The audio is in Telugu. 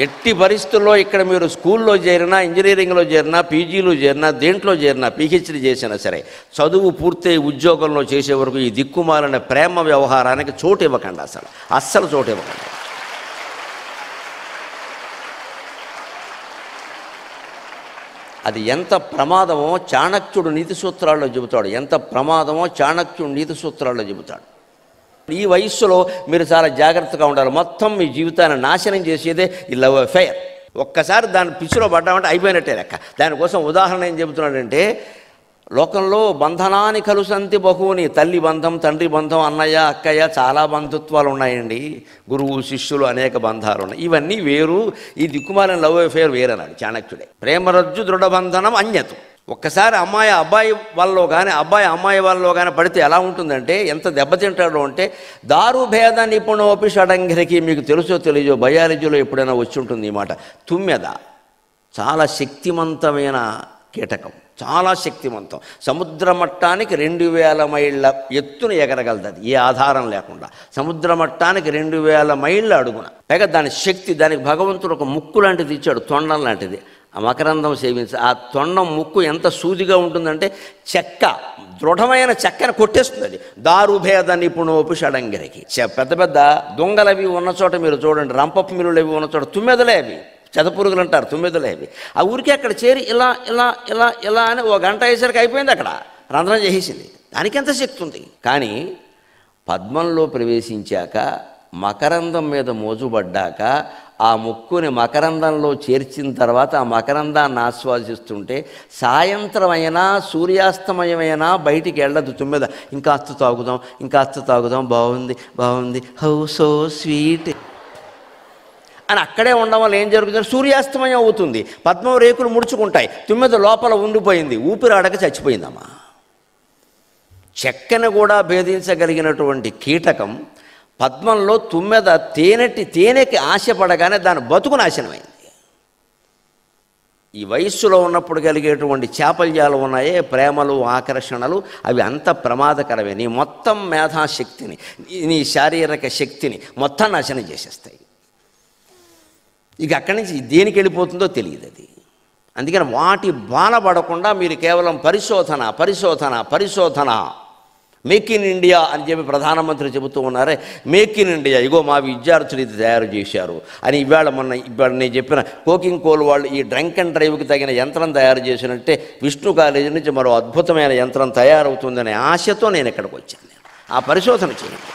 ఎట్టి పరిస్థితుల్లో ఇక్కడ మీరు స్కూల్లో చేరినా, ఇంజనీరింగ్లో చేరినా, పీజీలో చేరినా, దేంట్లో చేరినా, పీహెచ్డీ చేసినా సరే, చదువు పూర్తయి ఉద్యోగంలో చేసే వరకు ఈ దిక్కుమాలిన ప్రేమ వ్యవహారానికి చోటు ఇవ్వకండి. అస్సలు చోటు ఇవ్వకండి. అది ఎంత ప్రమాదమో చాణక్యుడు నీతి సూత్రాల్లో చెబుతాడు. ఎంత ప్రమాదమో చాణక్యుడు నీతి సూత్రాల్లో చెబుతాడు. ఈ వయస్సులో మీరు చాలా జాగ్రత్తగా ఉండాలి. మొత్తం మీ జీవితాన్ని నాశనం చేసేదే ఈ లవ్ అఫైర్. ఒక్కసారి దాని పిచ్చిలో పడ్డామంటే అయిపోయినట్టే లెక్క. దానికోసం ఉదాహరణ ఏం చెబుతున్నాడంటే, లోకంలో బంధనాన్ని కలుసంతి బహుని, తల్లి బంధం, తండ్రి బంధం, అన్నయ్య అక్కయ్య, చాలా బంధుత్వాలు ఉన్నాయండి. గురువు శిష్యులు అనేక బంధాలు ఉన్నాయి. ఇవన్నీ వేరు, ఈ దిక్కుమాలిన లవ్ అఫేర్ వేరన్నాడు చాణక్యుడే. ప్రేమరజ్జు దృఢబంధనం అన్యతు. ఒక్కసారి అమ్మాయి అబ్బాయి వాళ్ళలో కానీ, అబ్బాయి అమ్మాయి వాళ్ళలో కానీ పడితే ఎలా ఉంటుందంటే, ఎంత దెబ్బతింటాడో అంటే, దారుభేద నిపుణోపి షడంగిరికి. మీకు తెలుసో తెలియజో, బయాలజీలో ఎప్పుడైనా వచ్చి ఉంటుంది ఈ మాట. తుమ్మెద చాలా శక్తివంతమైన కీటకం, చాలా శక్తివంతం. సముద్ర మట్టానికి 2000 మైళ్ళ ఎత్తున ఎగరగలదు. అది ఏ ఆధారం లేకుండా సముద్ర మట్టానికి 2000 మైళ్ళ అడుగున. పైగా దాని శక్తి, దానికి భగవంతుడు ఒక ముక్కు లాంటిది ఇచ్చాడు, తొండం లాంటిది. ఆ మకరందం సేవించి ఆ తొండం ముక్కు ఎంత సూదిగా ఉంటుందంటే, చెక్క, దృఢమైన చెక్కను కొట్టేస్తుంది అది. దారుభేద నిపుణోపి షడంగిరికి. పెద్ద పెద్ద దొంగలవి ఉన్న చోట మీరు చూడండి, రంపపు మిల్లులు అవి ఉన్న చోట తుమ్మెదలే అవి, చెదపురుగులు అంటారు, తుమ్మెదలే అవి. ఆ ఊరికి అక్కడ చేరి ఇలా ఇలా ఇలా ఇలా అని 1 గంట అయ్యేసరికి అయిపోయింది, అక్కడ రంధ్రం చేసేసింది. దానికి ఎంత శక్తి ఉంది. కానీ పద్మంలో ప్రవేశించాక, మకరందం మీద మోజుపడ్డాక, ఆ ముక్కుని మకరందంలో చేర్చిన తర్వాత ఆ మకరందాన్ని ఆస్వాదిస్తుంటే, సాయంత్రం అయినా సూర్యాస్తమయమైనా బయటికి వెళ్ళదు తుమ్మెద. ఇంకాస్త తాగుదాం, ఇంకాస్త తాగుదాం, బాగుంది బాగుంది, హౌ సో స్వీట్ అని అక్కడే ఉండడం వల్ల ఏం జరుగుతుంది? సూర్యాస్తమయం అవుతుంది, పద్మం రేకులు ముడుచుకుంటాయి, తుమ్మెద లోపల ఉండిపోయింది, ఊపిరాడక చచ్చిపోయిందమ్మా. చెక్కను కూడా భేదించగలిగినటువంటి కీటకం పద్మంలో తుమ్మెద తేనెకి ఆశపడగానే దాని బతుకు నాశనమైంది. ఈ వయస్సులో ఉన్నప్పుడు కలిగేటువంటి చాపల్యాలు ఉన్నాయే, ప్రేమలు, ఆకర్షణలు, అవి అంత ప్రమాదకరమే. నీ మొత్తం మేధాశక్తిని, నీ శారీరక శక్తిని మొత్తం నాశనం చేసేస్తాయి. ఇక అక్కడి నుంచి దేనికి వెళ్ళిపోతుందో తెలియదు అది. అందుకని వాటి బాలపడకుండా మీరు కేవలం పరిశోధన పరిశోధన పరిశోధన. మేక్ ఇన్ ఇండియా అని చెప్పి ప్రధానమంత్రి చెబుతూ ఉన్నారే, మేక్ ఇన్ ఇండియా, ఇగో మా విద్యార్థులు ఇది తయారు చేశారు అని. ఇవాళ నేను చెప్పిన కోకింగ్ కోల్ వాళ్ళు ఈ డ్రంక్ అండ్ డ్రైవ్కి తగిన యంత్రం తయారు చేసినట్టే విష్ణు కాలేజీ నుంచి మరో అద్భుతమైన యంత్రం తయారవుతుందనే ఆశతో నేను ఇక్కడికి వచ్చాను. ఆ పరిశోధన చేయండి.